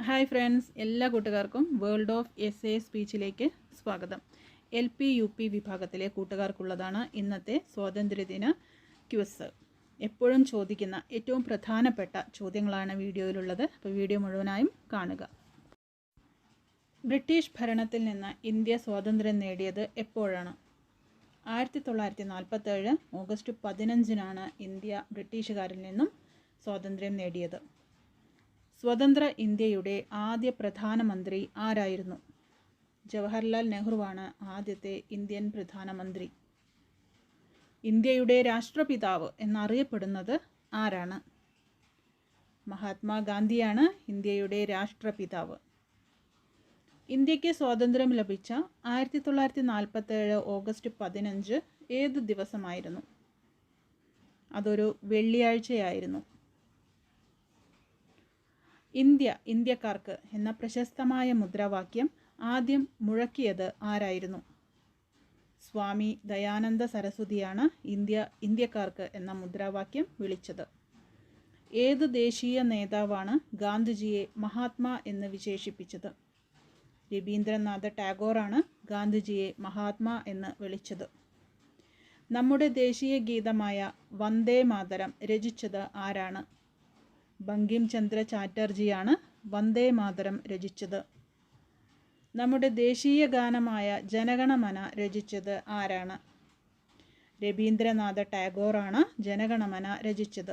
Hi friends, എല്ലാ കൂട്ടുകാർക്കും world of S A സ്പീച്ചിലേക്ക് സ്വാഗതം. LP UP വിഭാഗത്തിലെ കൂട്ടുകാർക്കുള്ളതാണ് ഇന്നത്തെ സ്വാതന്ത്ര്യദിന ക്വിസ്. എപ്പോഴും ചോദിക്കുന്ന ഏറ്റവും പ്രധാനപ്പെട്ട ചോദ്യങ്ങളാണ് വീഡിയോയിലുള്ളത്. അപ്പോൾ വീഡിയോ മുഴുവനായും കാണുക. ബ്രിട്ടീഷ് ഭരണത്തിൽ നിന്ന് ഇന്ത്യ സ്വാതന്ത്ര്യം നേടിയത് എപ്പോഴാണ്? 1947 ഓഗസ്റ്റ് 15-നാണ് ഇന്ത്യ ബ്രിട്ടീഷുകാരിൽ നിന്നും സ്വാതന്ത്ര്യം നേടിയത്. സ്വതന്ത്ര ഇന്ത്യയുടെ ആദ്യ പ്രധാനമന്ത്രി ആരായിരുന്നു? ജവഹർലാൽ നെഹ്റുവാണ് ആദ്യത്തെ ഇന്ത്യൻ പ്രധാനമന്ത്രി. ഇന്ത്യയുടെ രാഷ്ട്രപിതാവ് എന്നറിയപ്പെടുന്നത് ആരാണ്? മഹാത്മാഗാന്ധിയാണ് ഇന്ത്യയുടെ രാഷ്ട്രപിതാവ്. ഇന്ത്യക്ക് സ്വാതന്ത്ര്യം ലഭിച്ച 1947 ഓഗസ്റ്റ് 15 ഏത് ദിവസമായിരുന്നു? അതൊരു വെള്ളിയാഴ്ചയായിരുന്നു. ഇന്ത്യക്കാർക്ക് എന്ന പ്രശസ്തമായ മുദ്രാവാക്യം ആദ്യം മുഴക്കിയത് ആരായിരുന്നു? സ്വാമി ദയാനന്ദ സരസ്വതിയാണ് ഇന്ത്യക്കാർക്ക് എന്ന മുദ്രാവാക്യം വിളിച്ചത്. ഏത് ദേശീയ നേതാവാണ് ഗാന്ധിജിയെ മഹാത്മാ എന്ന് വിശേഷിപ്പിച്ചത്? രവീന്ദ്രനാഥ ടാഗോറാണ് ഗാന്ധിജിയെ മഹാത്മാ എന്ന് വിളിച്ചത്. നമ്മുടെ ദേശീയ ഗീതമായ വന്ദേ മാതരം രചിച്ചത് ആരാണ്? ബങ്കിം ചന്ദ്ര ചാറ്റർജിയാണ് വന്ദേ മാതരം രചിച്ചത്. നമ്മുടെ ദേശീയ ഗാനമായ ജനഗണമന രചിച്ചത് ആരാണ്? രവീന്ദ്രനാഥ ടാഗോറാണ് ജനഗണമന രചിച്ചത്.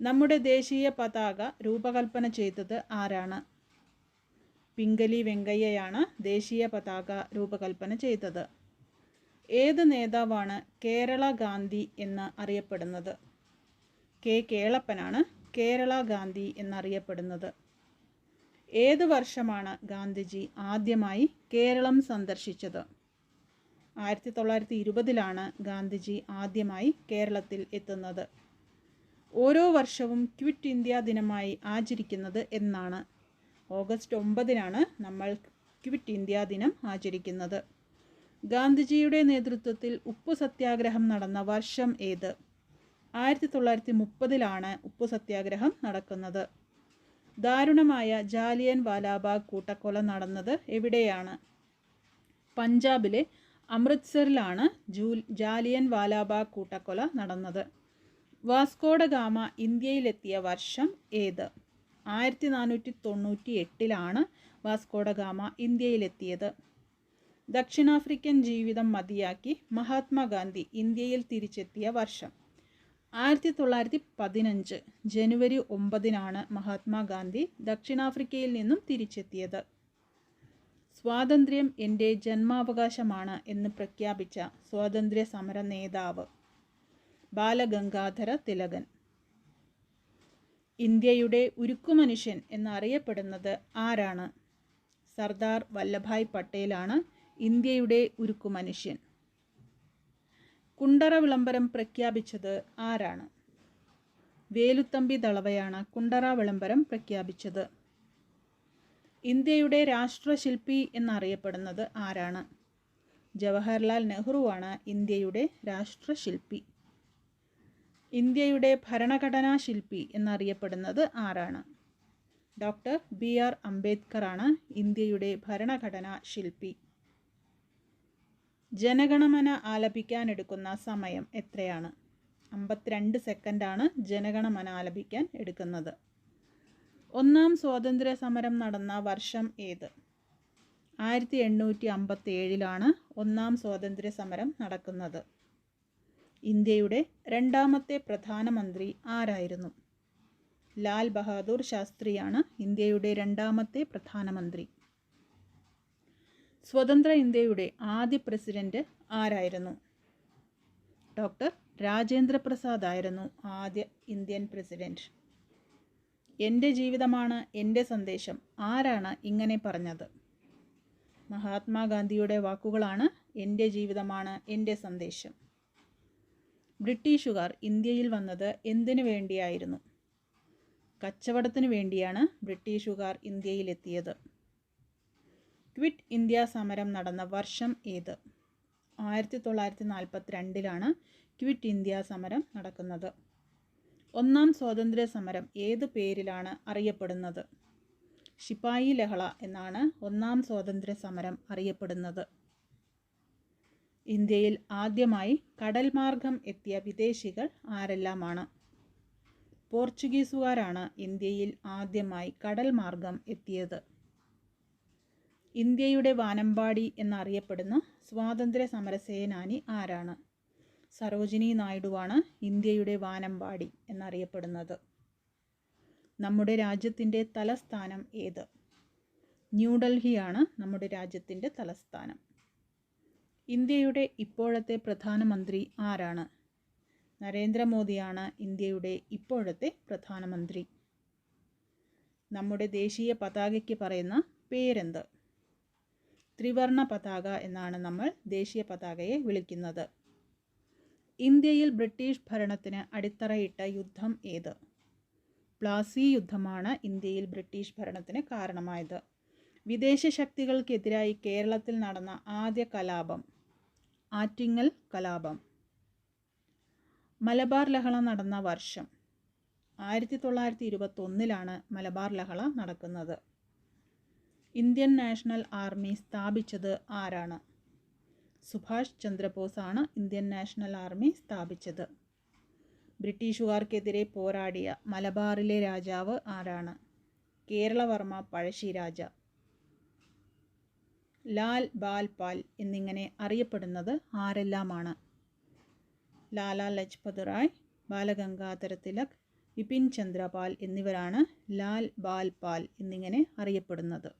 നമ്മുടെ ദേശീയ പതാക രൂപകൽപ്പന ചെയ്തത് ആരാണ്? പിംഗലി വെങ്കയ്യയാണ് ദേശീയ പതാക രൂപകൽപ്പന ചെയ്തത്. ഏത് നേതാവാണ് കേരള ഗാന്ധി എന്ന് അറിയപ്പെടുന്നത്? കേളപ്പനാണ് കേരള ഗാന്ധി എന്നറിയപ്പെടുന്നത്. ഏത് വർഷമാണ് ഗാന്ധിജി ആദ്യമായി കേരളം സന്ദർശിച്ചത്? 1920-ലാണ് ഗാന്ധിജി ആദ്യമായി കേരളത്തിൽ എത്തുന്നത്. ഓരോ വർഷവും ക്വിറ്റ് ഇന്ത്യ ദിനമായി ആചരിക്കുന്നത് എന്നാണ്? ഓഗസ്റ്റ് 9-നാണ് നമ്മൾ ക്വിറ്റ് ഇന്ത്യ ദിനം ആചരിക്കുന്നത്. ഗാന്ധിജിയുടെ നേതൃത്വത്തിൽ ഉപ്പു സത്യാഗ്രഹം നടന്ന വർഷം ഏത്? 1930-ലാണ് ഉപ്പു സത്യാഗ്രഹം നടക്കുന്നത്. ദാരുണമായ ജാലിയൻ വാലാബാഗ് കൂട്ടക്കൊല നടന്നത് എവിടെയാണ്? പഞ്ചാബിലെ അമൃത്സറിലാണ് ജാലിയൻ വാലാബാഗ് കൂട്ടക്കൊല നടന്നത്. വാസ്കോഡ ഗാമ ഇന്ത്യയിലെത്തിയ വർഷം ഏത്? 1498-ലാണ് വാസ്കോഡ ഗാമ ഇന്ത്യയിലെത്തിയത്. ദക്ഷിണാഫ്രിക്കൻ ജീവിതം മതിയാക്കി മഹാത്മാഗാന്ധി ഇന്ത്യയിൽ തിരിച്ചെത്തിയ വർഷം? 1915 ജനുവരി 9-നാണ് മഹാത്മാഗാന്ധി ദക്ഷിണാഫ്രിക്കയിൽ നിന്നും തിരിച്ചെത്തിയത്. സ്വാതന്ത്ര്യം എൻ്റെ ജന്മാവകാശമാണ് എന്ന് പ്രഖ്യാപിച്ച സ്വാതന്ത്ര്യ സമര നേതാവ്? ബാലഗംഗാധര തിലകൻ. ഇന്ത്യയുടെ ഉരുക്കുമനുഷ്യൻ എന്നറിയപ്പെടുന്നത് ആരാണ്? സർദാർ വല്ലഭായ് പട്ടേലാണ് ഇന്ത്യയുടെ ഉരുക്കുമനുഷ്യൻ. കുണ്ടറ വിളംബരം പ്രഖ്യാപിച്ചത് ആരാണ്? വേലുത്തമ്പി ദളവയാണ് കുണ്ടറ വിളംബരം പ്രഖ്യാപിച്ചത്. ഇന്ത്യയുടെ രാഷ്ട്രശില്പി എന്നറിയപ്പെടുന്നത് ആരാണ്? ജവഹർലാൽ നെഹ്റുവാണ് ഇന്ത്യയുടെ രാഷ്ട്രശില്പി. ഇന്ത്യയുടെ ഭരണഘടനാ ശില്പി എന്നറിയപ്പെടുന്നത് ആരാണ്? ഡോക്ടർ BR അംബേദ്കറാണ് ഇന്ത്യയുടെ ഭരണഘടനാ ശില്പി. ജനഗണമന ആലപിക്കാനെടുക്കുന്ന സമയം എത്രയാണ്? 52 സെക്കൻഡാണ് ജനഗണമന ആലപിക്കാൻ എടുക്കുന്നത്. ഒന്നാം സ്വാതന്ത്ര്യ സമരം നടന്ന വർഷം ഏത്? 1857-ലാണ് ഒന്നാം സ്വാതന്ത്ര്യ സമരം നടക്കുന്നത്. ഇന്ത്യയുടെ രണ്ടാമത്തെ പ്രധാനമന്ത്രി ആരായിരുന്നു? ലാൽ ബഹാദൂർ ശാസ്ത്രിയാണ് ഇന്ത്യയുടെ രണ്ടാമത്തെ പ്രധാനമന്ത്രി. സ്വതന്ത്ര ഇന്ത്യയുടെ ആദ്യ പ്രസിഡന്റ് ആരായിരുന്നു? ഡോക്ടർ രാജേന്ദ്ര പ്രസാദ് ആയിരുന്നു ആദ്യ ഇന്ത്യൻ പ്രസിഡന്റ്. എൻ്റെ ജീവിതമാണ് എൻ്റെ സന്ദേശം ആരാണ് ഇങ്ങനെ പറഞ്ഞത്? മഹാത്മാഗാന്ധിയുടെ വാക്കുകളാണ് എൻ്റെ ജീവിതമാണ് എൻ്റെ സന്ദേശം. ബ്രിട്ടീഷുകാർ ഇന്ത്യയിൽ വന്നത് എന്തിനു വേണ്ടിയായിരുന്നു? കച്ചവടത്തിനു വേണ്ടിയാണ് ബ്രിട്ടീഷുകാർ ഇന്ത്യയിലെത്തിയത്. ക്വിറ്റ് ഇന്ത്യ സമരം നടന്ന വർഷം ഏത്? 1942-ലാണ് ക്വിറ്റ് ഇന്ത്യ സമരം നടക്കുന്നത്. ഒന്നാം സ്വാതന്ത്ര്യ സമരം ഏത് പേരിലാണ് അറിയപ്പെടുന്നത്? ശിപായി ലഹള എന്നാണ് ഒന്നാം സ്വാതന്ത്ര്യ സമരം അറിയപ്പെടുന്നത്. ഇന്ത്യയിൽ ആദ്യമായി കടൽ മാർഗം എത്തിയ വിദേശികൾ ആരെല്ലാമാണ്? പോർച്ചുഗീസുകാരാണ് ഇന്ത്യയിൽ ആദ്യമായി കടൽ മാർഗം എത്തിയത്. ഇന്ത്യയുടെ വാനമ്പാടി എന്നറിയപ്പെടുന്ന സ്വാതന്ത്ര്യ സമരസേനാനി ആരാണ്? സരോജിനി നായിഡുവാണ് ഇന്ത്യയുടെ വാനമ്പാടി എന്നറിയപ്പെടുന്നത്. നമ്മുടെ രാജ്യത്തിൻ്റെ തലസ്ഥാനം ഏത്? ന്യൂഡൽഹിയാണ് നമ്മുടെ രാജ്യത്തിൻ്റെ തലസ്ഥാനം. ഇന്ത്യയുടെ ഇപ്പോഴത്തെ പ്രധാനമന്ത്രി ആരാണ്? നരേന്ദ്രമോദിയാണ് ഇന്ത്യയുടെ ഇപ്പോഴത്തെ പ്രധാനമന്ത്രി. നമ്മുടെ ദേശീയ പതാകയ്ക്ക് പറയുന്ന പേരെന്ത്? ത്രിവർണ പതാക എന്നാണ് നമ്മൾ ദേശീയ പതാകയെ വിളിക്കുന്നത്. ഇന്ത്യയിൽ ബ്രിട്ടീഷ് ഭരണത്തിന് അടിത്തറയിട്ട യുദ്ധം ഏത്? പ്ലാസി യുദ്ധമാണ് ഇന്ത്യയിൽ ബ്രിട്ടീഷ് ഭരണത്തിന് കാരണമായത്. വിദേശ ശക്തികൾക്കെതിരായി കേരളത്തിൽ നടന്ന ആദ്യ കലാപം? ആറ്റിങ്ങൽ കലാപം. മലബാർ ലഹള നടന്ന വർഷം? 1921 മലബാർ ലഹള നടക്കുന്നത്. ഇന്ത്യൻ നാഷണൽ ആർമി സ്ഥാപിച്ചത് ആരാണ്? സുഭാഷ് ചന്ദ്രബോസ് ആണ് ഇന്ത്യൻ നാഷണൽ ആർമി സ്ഥാപിച്ചത്. ബ്രിട്ടീഷുകാർക്കെതിരെ പോരാടിയ മലബാറിലെ രാജാവ് ആരാണ്? കേരളവർമ്മ പഴശ്ശിരാജ. ലാൽ, ബാൽ, പാൽ എന്നിങ്ങനെ അറിയപ്പെടുന്നത് ആരെല്ലാമാണ്? ലാലാ ലജ്പത് റായ്, ബാലഗംഗാധര തിലക്, വിപിൻ ചന്ദ്ര പാൽ എന്നിവരാണ് ലാൽ, ബാൽ, പാൽ എന്നിങ്ങനെ അറിയപ്പെടുന്നത്.